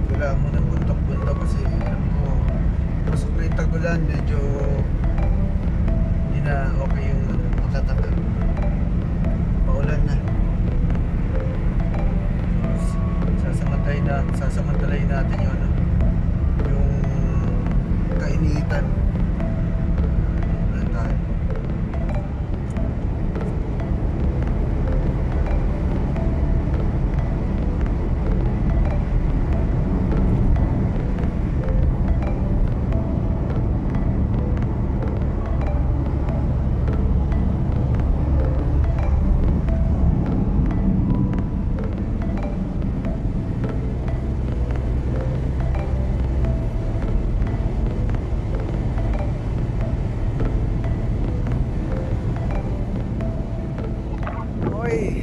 wala mo ng buntok-buntok kasi alam ko pasok na yung tagulan, medyo hindi na okay yung makatagal. Paulan na. Sasamantalayin natin yung yung kainitan. Wala tayo. Okay.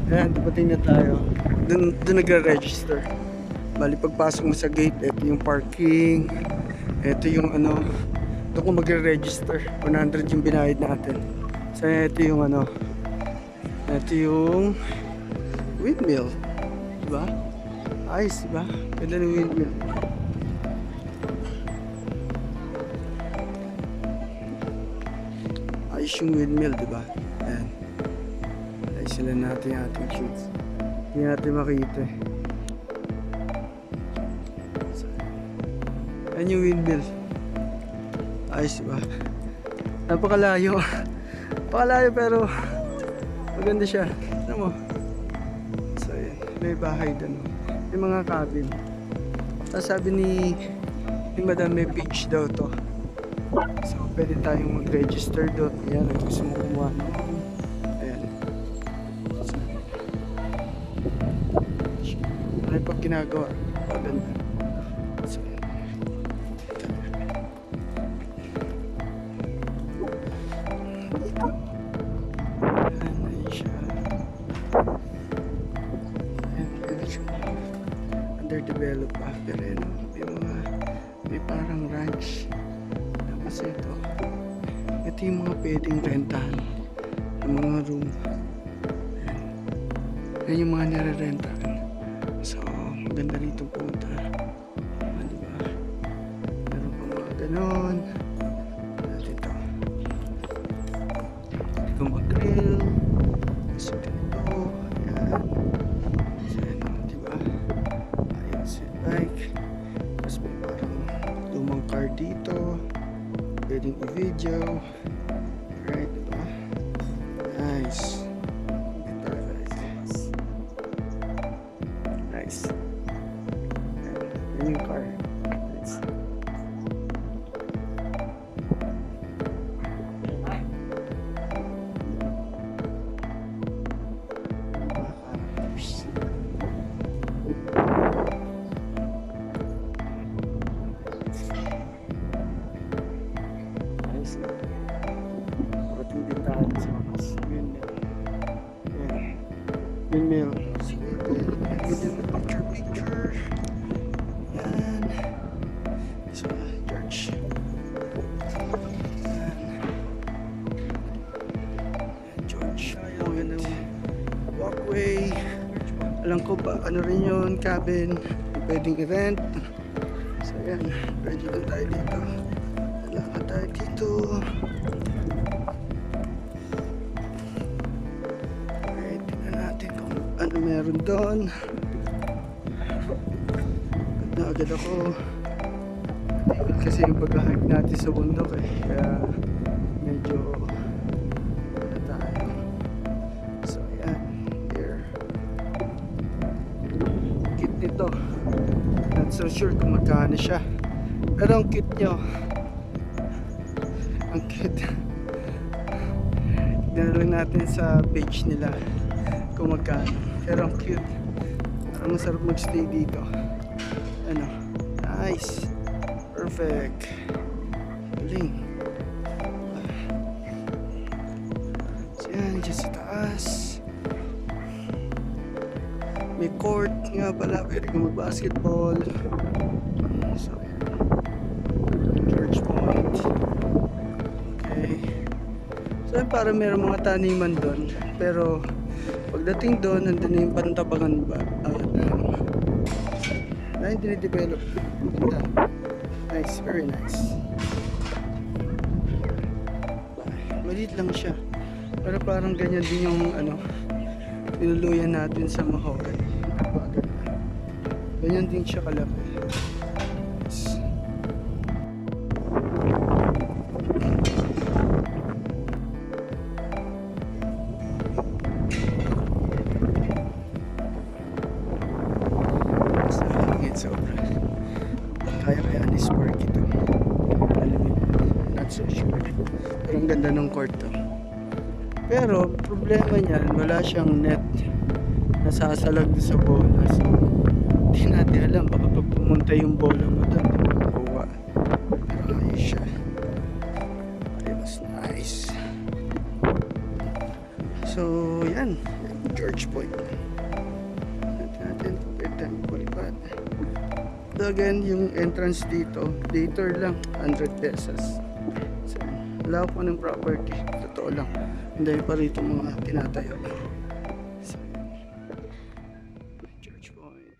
Ayan, dumating na tayo. Doon nagre-register. Bali, pagpasok mo sa gate, ito yung parking. Ito yung doon ko magre-register. 100 yung binayad natin. So, ito yung ito yung windmill. Diba? Ayos, diba? Ganda ng windmill. Ayos yung windmill, diba? Ayan. Sila natin yung ating shoots. Hindi natin makita eh. Ayan yung windmill. Ayos diba? Napakalayo. Napakalayo pero maganda siya. Ano mo? So may bahay doon. May mga cabin. Tapos sabi ni Madam may beach daw to. So pwede tayong mag-register doon. Ayan, gusto mo kumuha. Ano pag ginagawa? Maganda. So, ayan na siya. Ayan siya. Underdeveloped pa. Pero yun, may parang ranch. Tapos ito yung mga pwedeng rentahan ng mga room. Ayan yung mga nire-rentahan. So, maganda rito punta. Diba? Meron pa mga ganon. Dito. Dito mag-grill. So, dito. Ayan. So, diba? Ayan si bike. Tapos may parang lumang car dito. Pwedeng i-video. Alright, diba? Nice. Nice. Yan yung car. Nice. Nice. Parating din tayo sa mas windmill. Ayan. Windmill. Picture. Yan. So, church. Yan. George. Ang ganda walkway. Alam ko ba, ano rin yun, cabin. Pwedeng i-rent. So, yan. Ready lang tayo dito. Kailangan tayo dito. Okay, tingnan natin kung ano meron doon. Na agad ako kasi yung pag-hike natin sa bundok kaya medyo tayo. So yan, here kit nito, not so sure kung magkano siya pero ang kit nyo, ang kit tignan lang natin sa page nila kung magkano, pero ang cute, parang masarap magstay dito. Nice. Perfect. Galing. So yan, dyan sa taas. May court nga pala, pwede kang mag-basketball. So yan. Church Point. Okay. So yan, parang meron mga taniman doon. Pero pagdating doon, nandun na yung Pantabangan ba? Ay, dinidevelop. Ganda. Nice, very nice. Maliit lang siya. Pero parang ganyan din yung niluluyan natin sa Mahogany. Ganyan din siya kalaki. Sa hangin sobra. Kaya ni Spark ito. Alam mo, not so sure. Pero ang ganda ng court to. Pero problema niyan, wala siyang net nasasalag sa bola. So, hindi natin alam. Baka pag pumunta yung bola mo doon, di mo makuha. Pero ayos siya. Ayos, nice. So, yan. George Point. Natin pwede tayong palipat. Again, yung entrance dito, later lang, 100 pesos. So, wala ko ng property. Totoo lang. Hindi pa rito mga tinatayo. So, George Point.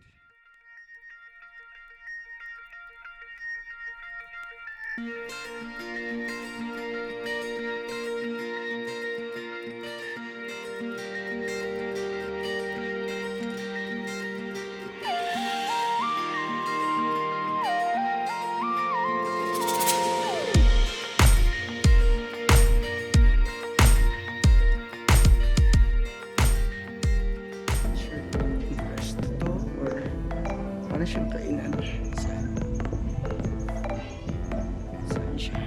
Sure, rest to or ano siyang kainan? Saan siya?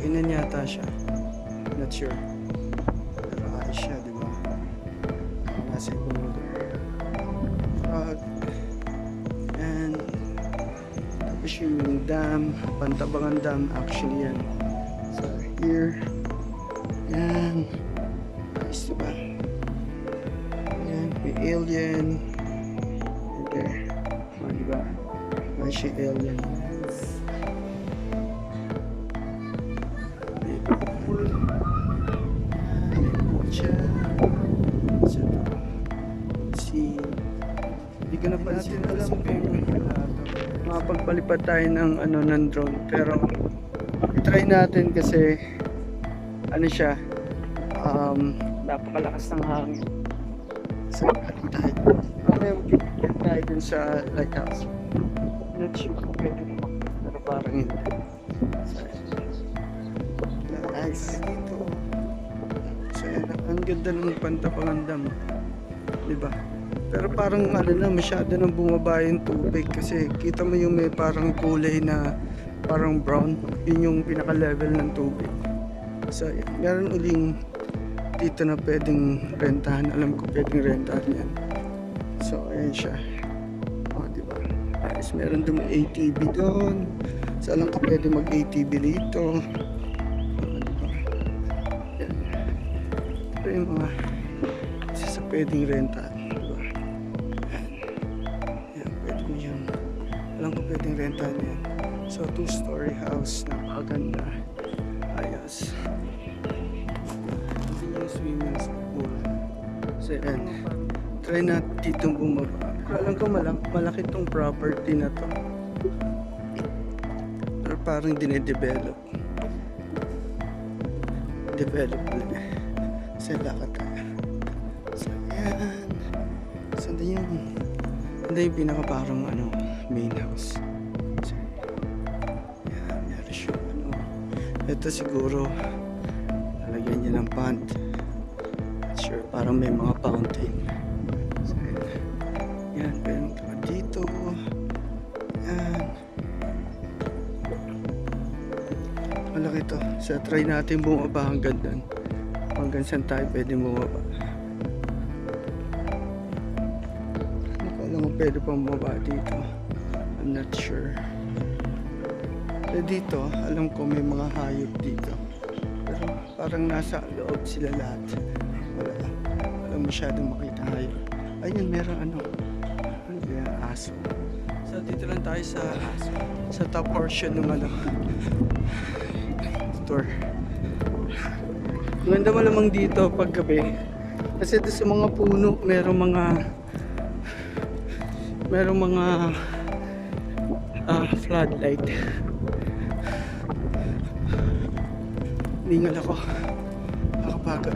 Kainan yata siya. Not sure. Pero ayos siya, di ba? Nasa ibang lugar. And tapos yung dam, Pantabangan Dam actually yan. So here, yan. Nice, diba? Yan, may alien. And there. O, diba? May siya alien. May pool. May pool siya. So, see. Hindi ko napansin alam kung makapagpalipad tayo ng drone. Pero try natin kasi siya, napakalakas ng hangin. So, aling tayo. Mamaya mag-get tayo dun sa lighthouse. Not sure kung pwede naman. Pero parang hindi. So, nice. Dito. So, ang ganda ng Pantabangan Dam. Diba? Pero parang masyado nang bumaba yung tubig kasi kita mo yung may parang kulay na parang brown. Yun yung pinaka-level ng tubig. So, yan. Meron uling dito na pwedeng rentahan. Alam ko pwedeng rentahan yan. So, ayan siya. O, diba? Ayos, meron doon ATV doon. So, alam ko pwede mag-ATV dito. O, diba? Yan. Ito yung mga isa sa pwedeng rentahan. Diba? Yan. Yan, pwede mo yan. Alam ko pwedeng rentahan yan. So, 2-story house. Napakaganda. Ayos. Hindi yung swimming pool. So, yan. Try natin dito bumaba. Pero alam ko malaki tong property na to. Pero parang dinedevelop. Develop ulit. So, lakad tayo. So, yan. So, hindi yung pinaka parang main house. So, yan. Meron siya ito siguro lalagyan niya ng pond. Sure, parang may mga fountain. So, yan, pero dito. Yan. Malaki to. So, try natin bumaba hanggang doon. Hanggang saan tayo pwede bumaba. Ano ko alam kung pwede pang bumaba dito. I'm not sure. So, dito, alam ko may mga hayop dito. Pero parang nasa loob sila lahat. Wala masyadong makita hayop. Ayun, meron ano kaya aso. So dito lang tayo sa top portion ng tour. Ganda malamang dito pag gabi. Kasi doon sa mga puno, merong mga floodlight. Ningal ako. Nakapagod.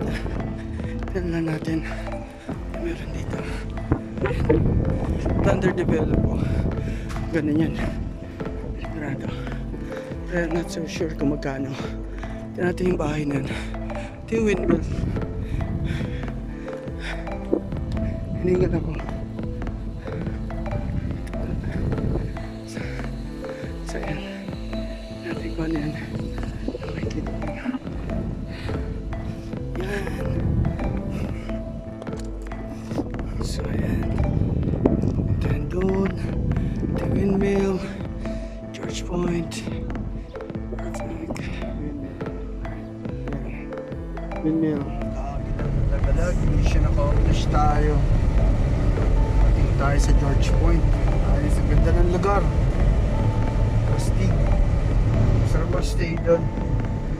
Tignan natin. Meron dito. Underdeveloped po. Ganun yan. Sigurado. Pero not so sure kung magkano. Tignan natin yung bahay na yun. Ito yung windmill. Hiningal ako. So yan. Natin ko ano yan. Nakikita ko yan. Yan. So yan. Then doon. The windmill. George Point. Perfect. Windmill. Tagalag. Mission accomplished tayo. Pating tayo sa George Point. Ayos sa ganda ng lugar. Astig. Sarap ang stay doon.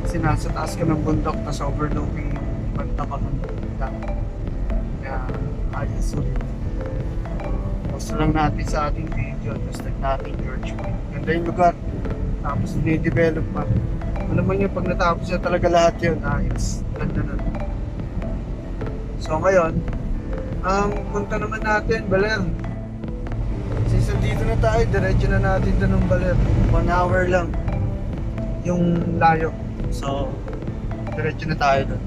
Kasi nasa taas ka ng bundok tapos overlooking yung banda ka ng bundok. Kaya ayos ulit. Post lang natin sa ating video. Tapos natin George Point. Ganda yung lugar. Tapos dinidevelop pa. Alam mo nyo, pag natapos na talaga lahat yun, ayos. Ganda nun. So ngayon, punta naman natin, Baler. Since dito na tayo, diretso na natin doon ng Baler. 1 hour lang yung layo. So, diretso na tayo doon.